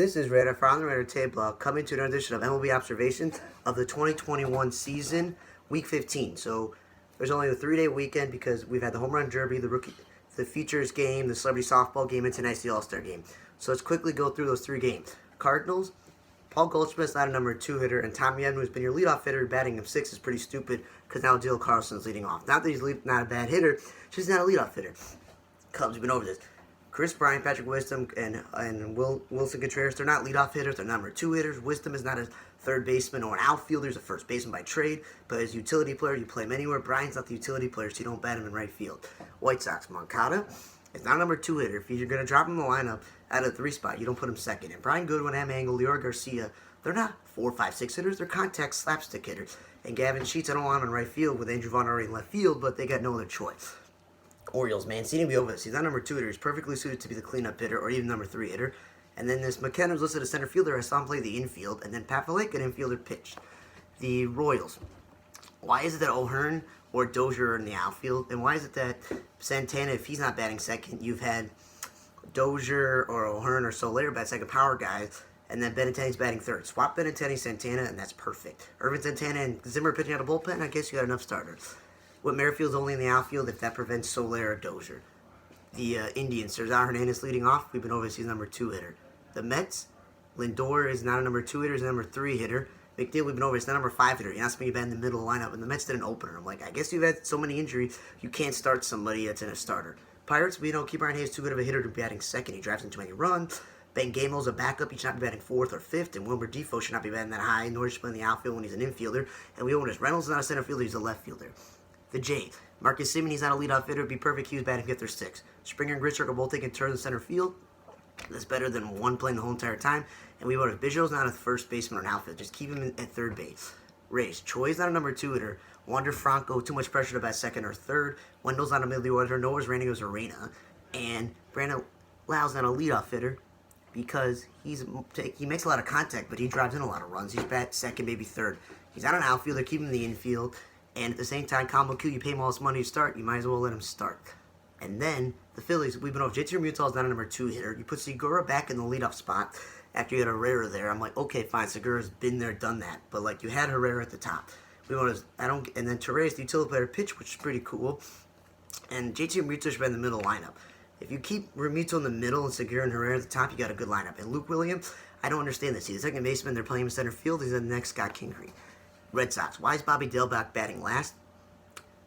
This is Red from the Red Table coming to another edition of MLB Observations of the 2021 season, Week 15. So there's only a 3-day weekend because we've had the Home Run Derby, the Futures game, the Celebrity Softball game, and tonight's the All-Star game. So let's quickly go through those 3 games. Cardinals, Paul Goldschmidt's not a number 2 hitter, and Tommy Edman, who's been your leadoff hitter, batting him 6 is pretty stupid because now Dylan Carlson's leading off. Not that he's not a bad hitter, just not a leadoff hitter. Cubs, we've been over this. Chris Bryant, Patrick Wisdom, and Wilson Contreras, they're not leadoff hitters, they're number 2 hitters. Wisdom is not a third baseman or an outfielder, he's a first baseman by trade, but as a utility player, you play him anywhere. Bryant's not the utility player, so you don't bat him in right field. White Sox, Moncada is not a number 2 hitter. If you're going to drop him in the lineup at a 3 spot, you don't put him second. And Brian Goodwin, M. Angle, Leor Garcia, they're not 4, 5, 6 hitters, they're contact slapstick hitters. And Gavin Sheets, I don't want him in right field with Andrew Vaughn already in left field, but they got no other choice. Orioles, Mancini, we over this. He's not number 2 hitter. He's perfectly suited to be the cleanup hitter or even number 3 hitter. And then this McKenna's listed as center fielder. I saw him play the infield. And then Pavelek, an infielder, pitched. The Royals. Why is it that O'Hearn or Dozier are in the outfield? And why is it that Santana, if he's not batting second, you've had Dozier or O'Hearn or Soler bat second power guys, and then Benintendi's batting third. Swap Benintendi, Santana, and that's perfect. Irvin Santana and Zimmer pitching out of bullpen, I guess you got enough starters. Whit Merrifield's only in the outfield if that prevents Soler or Dozier. The Indians, Cesar Hernandez leading off. We've been over, he's number 2 hitter. The Mets, Lindor is not a number 2 hitter, he's a number 3 hitter. McNeil, we've been over, he's not number 5 hitter. He asked me to bat in the middle of the lineup, and the Mets did an opener. I'm like, I guess you've had so many injuries, you can't start somebody that's in a starter. Pirates, we know Ke'Bryan Hayes is too good of a hitter to be batting second. He drives in too many runs. Ben Gamel's a backup. He should not be batting 4th or 5th. And Wilmer Defoe should not be batting that high, nor should he play in the outfield when he's an infielder. And we own this. Reynolds is not a center fielder, he's a left fielder. The Jays. Marcus Semien, he's not a leadoff hitter. It'd be perfect. He was batting 5th or 6th. Springer and Grichuk are both taking turns in center field. That's better than one playing the whole entire time. And we voted Biggio's not a first baseman or an outfield. Just keep him at third base. Rays. Choi's not a number 2 hitter. Wander Franco, too much pressure to bat second or third. Wendell's not a middle order. Noah's Randy goes Arena. And Brandon Lau's not a leadoff hitter because he makes a lot of contact, but he drives in a lot of runs. He's bat second, maybe third. He's not an outfielder. Keep him in the infield. And at the same time, Kyle McHugh, you pay him all this money to start, you might as well let him start. And then the Phillies, we've been off. JT Realmuto's not a number 2 hitter. You put Segura back in the leadoff spot after you had Herrera there. I'm like, okay, fine. Segura's been there, done that. But like, you had Herrera at the top. And then Torres, the utility player, pitch, which is pretty cool. And JT Realmuto should be in the middle lineup. If you keep Realmuto in the middle and Segura and Herrera at the top, you got a good lineup. And Luke Williams, I don't understand this. He's a second baseman. They're playing him in center field. He's the next Scott Kingery. Red Sox. Why is Bobby Dalbec batting last?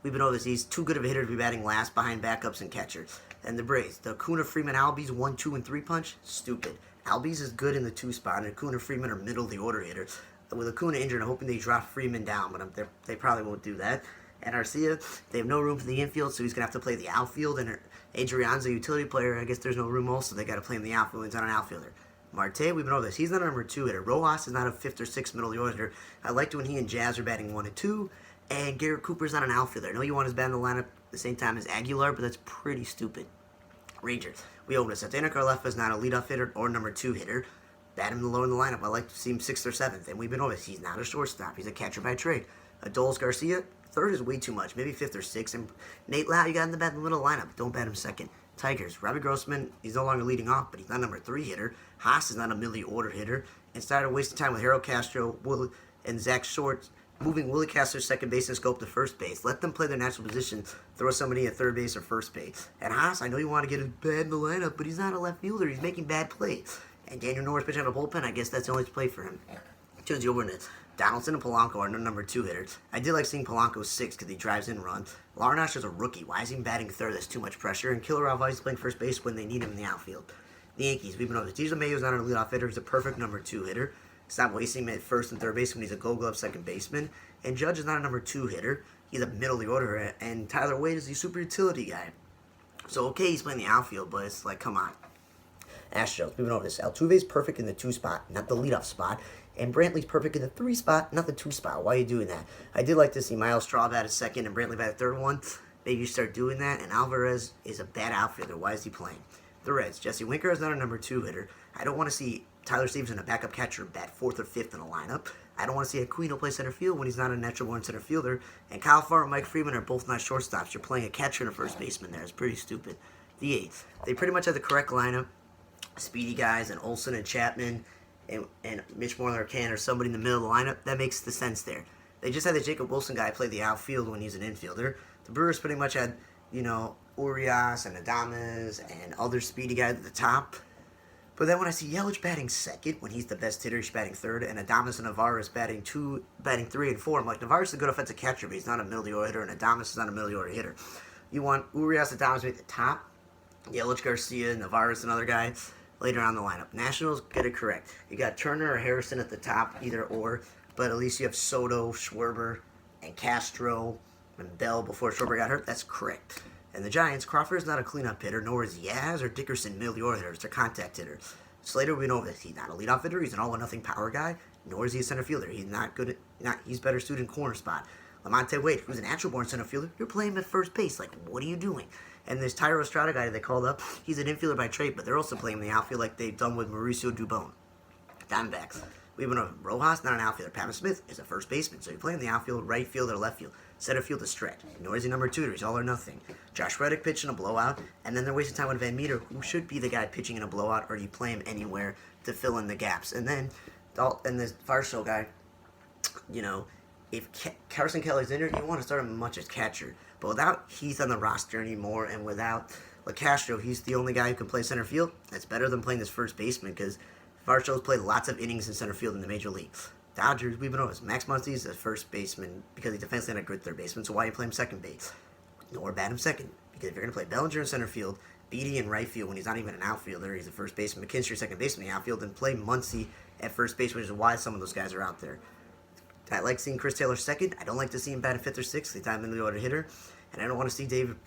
We've been over this. He's too good of a hitter to be batting last behind backups and catchers. And the Braves. The Acuna, Freeman, Albies 1, 2, and 3 punch. Stupid. Albies is good in the 2 spot, and Acuna, Freeman are middle of the order hitters. With Acuna injured, I'm hoping they drop Freeman down, but they probably won't do that. And Arcia, they have no room for the infield, so he's going to have to play the outfield. And Adrian's a utility player. I guess there's no room also. They got to play him in the outfield. He's not an outfielder. Marte, we've been over this. He's not a number 2 hitter. Rojas is not a 5th or 6th middle of the order hitter. I liked when he and Jazz are batting 1 and 2. And Garrett Cooper's not an outfielder. I know you want his bat in the lineup at the same time as Aguilar, but that's pretty stupid. Rangers, we own this. Santana Carlefa is not a leadoff hitter or number 2 hitter. Bat him low in the lineup. I like to see him 6th or 7th. And we've been over this. He's not a shortstop. He's a catcher by trade. Adolis Garcia, 3rd is way too much. Maybe 5th or 6th. And Nate Lau, you got in the bat in the middle lineup. Don't bat him 2nd. Tigers, Robbie Grossman, he's no longer leading off, but he's not number 3 hitter. Haas is not a middle order hitter. And started wasting time with Harold Castro and Zach Short, moving Willie Castro's second base and Scope to first base. Let them play their natural position. Throw somebody at third base or first base. And Haas, I know you want to get his bat in the lineup, but he's not a left fielder. He's making bad plays. And Daniel Norris pitching out of bullpen, I guess that's the only play for him. Tuesday over it. Donaldson and Polanco are no number 2 hitters. I did like seeing Polanco 6th because he drives in runs. Larnash is a rookie. Why is he batting 3rd? That's too much pressure. And Killer Alvarez is playing first base when they need him in the outfield. The Yankees, we've been over this. Diesel Mayo's not a leadoff hitter. He's a perfect number 2 hitter. Stop wasting him at 1st and 3rd base when he's a gold glove second baseman. And Judge is not a number 2 hitter. He's a middle of the order. And Tyler Wade is the super utility guy. So, okay, he's playing the outfield, but it's like, come on. Astros, moving over this. Altuve's perfect in the 2 spot, not the leadoff spot. And Brantley's perfect in the 3 spot, not the 2 spot. Why are you doing that? I did like to see Miles Straw bat a 2nd and Brantley bat a 3rd one. Maybe you start doing that. And Alvarez is a bad outfielder. Why is he playing? The Reds. Jesse Winker is not a number 2 hitter. I don't want to see Tyler Stevenson, a backup catcher, bat 4th or 5th in a lineup. I don't want to see Aquino play center field when he's not a natural born center fielder. And Kyle Farmer and Mike Freeman are both not shortstops. You're playing a catcher and a first baseman there. It's pretty stupid. The A's. They pretty much have the correct lineup. speedy guys and Olsen and Chapman and Mitch Moreland or somebody in the middle of the lineup, that makes the sense there. They just had the Jacob Wilson guy play the outfield when he's an infielder. The Brewers pretty much had, Urias and Adames and other speedy guys at the top. But then when I see Yelich batting second, when he's the best hitter, he's batting third, and Adames and Navarro batting 3 and 4, I'm like, Navarro's a good offensive catcher, but he's not a middle of the order hitter, and Adames is not a middle of the order hitter. You want Urias, Adames at the top, Yelich, Garcia, Navarro's another guy later on in the lineup. Nationals, get it correct. You got Turner or Harrison at the top, either or, but at least you have Soto, Schwarber, and Castro, and Bell before Schwarber got hurt. That's correct. And the Giants, Crawford is not a cleanup hitter, nor is Yaz or Dickerson middle of the order hitters. They're contact hitters. Slater, we know this. He's not a leadoff hitter. He's an all-or-nothing power guy, nor is he a center fielder. He's not good at. He's better suited in corner spot. Lamonte Wade, who's a natural-born center fielder, you're playing him at first base. Like, what are you doing? And this Tyro Estrada guy they called up, he's an infielder by trade, but they're also playing him in the outfield like they've done with Mauricio Dubon. Diamondbacks. We've been over Rojas, not an outfielder. Pavin Smith is a first baseman, so you're playing in the outfield, right field, or left field. Center field is stretch. Nor is he number 2, he's all or nothing. Josh Reddick pitching a blowout, and then they're wasting time with Van Meter, who should be the guy pitching in a blowout, or you play him anywhere to fill in the gaps. And then, this Varsho guy, if Carson Kelly's injured, you want to start him much as catcher. But without Heath on the roster anymore, and without LaCastro, he's the only guy who can play center field. That's better than playing this first baseman, because Varsho's played lots of innings in center field in the major leagues. Dodgers, we've been over this. Max Muncy is a first baseman because he's defensively not a good third baseman, so why you play him second base? Nor bat him second, because if you're going to play Bellinger in center field, Beatty in right field when he's not even an outfielder, he's a first baseman, McKinstry second baseman in the outfield, and play Muncy at first base, which is why some of those guys are out there. I like seeing Chris Taylor second. I don't like to see him bat in fifth or sixth. He's not in the order hitter. And I don't want to see David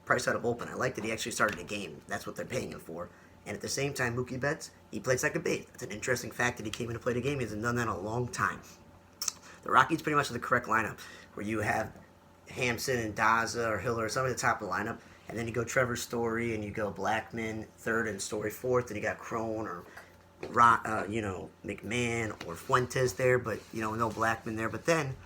Price out of bullpen. I like that he actually started a game. That's what they're paying him for. And at the same time, Mookie Betts, he played second base. That's an interesting fact that he came in to play the game. He hasn't done that in a long time. The Rockies pretty much have the correct lineup, where you have Hampson and Daza or Hiller or somebody at the top of the lineup, and then you go Trevor Story and you go Blackman third and Story fourth, and you got Crone or McMahon or Fuentes there, but no Blackman there. But then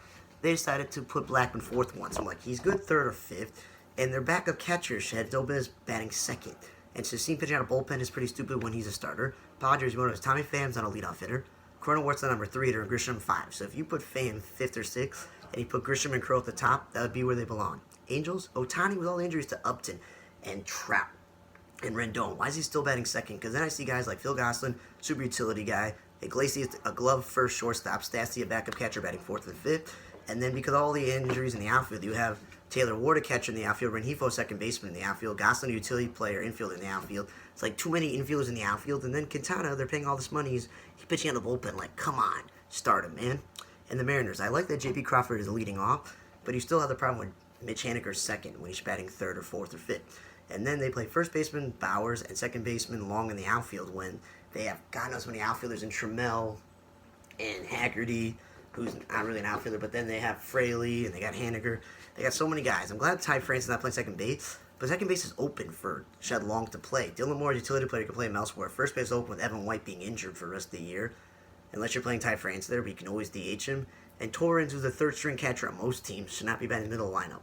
they decided to put Blackman fourth once. I'm like, he's good third or fifth, and their backup catcher Shed Dobin is batting second. And so seeing pitching out of bullpen is pretty stupid when he's a starter. Padres, one of his Tommy Pham's not a leadoff hitter. Cronenworth's the number 3 hitter, and Grisham 5. So if you put Pham 5th or 6th, and you put Grisham and Crow at the top, that would be where they belong. Angels, Ohtani with all the injuries to Upton and Trout and Rendon. Why is he still batting second? Because then I see guys like Phil Gosselin, super utility guy. Iglesias, a glove first shortstop. Stassi, a backup catcher, batting 4th and 5th. And then because of all the injuries in the outfield, you have Taylor Ward, a catcher in the outfield, Rengifo, second baseman in the outfield, Gosselin, a utility player, infielder in the outfield. It's like too many infielders in the outfield. And then Quintana, they're paying all this money. He's pitching out of the bullpen. Like, come on, start him, man. And the Mariners, I like that J.P. Crawford is leading off, but you still have the problem with Mitch Haniger's second when he's batting 3rd or 4th or 5th. And then they play first baseman Bowers and second baseman Long in the outfield when they have God knows how many outfielders in Trammell and Haggerty, who's not really an outfielder, but then they have Fraley and they got Haniger. They got so many guys. I'm glad Ty France is not playing second base, but second base is open for Shed Long to play. Dylan Moore, utility player, can play him elsewhere. First base is open with Evan White being injured for the rest of the year. Unless you're playing Ty France there, but you can always DH him. And Torrens, who's the third string catcher on most teams, should not be batting in the middle lineup.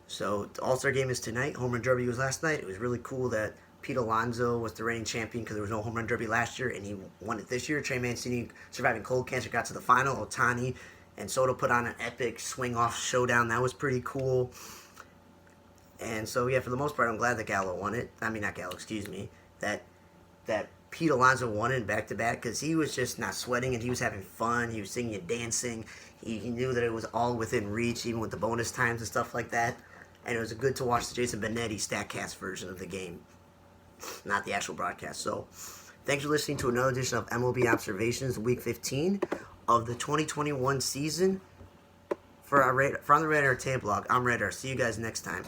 So the All-Star game is tonight. Home Run Derby was last night. It was really cool that Pete Alonso was the reigning champion because there was no Home Run Derby last year, and he won it this year. Trey Mancini, surviving cold cancer, got to the final. Ohtani and Soto put on an epic swing-off showdown. That was pretty cool. And so, yeah, for the most part, I'm glad that Gallo won it. I mean, not Gallo, excuse me. That Pete Alonso won it back-to-back because he was just not sweating and he was having fun. He was singing and dancing. He knew that it was all within reach, even with the bonus times and stuff like that. And it was good to watch the Jason Benetti StatCast version of the game, not the actual broadcast. So, thanks for listening to another edition of MLB Observations, Week 15 of the 2021 season. For On the Radar Tape Blog, I'm Radar. See you guys next time.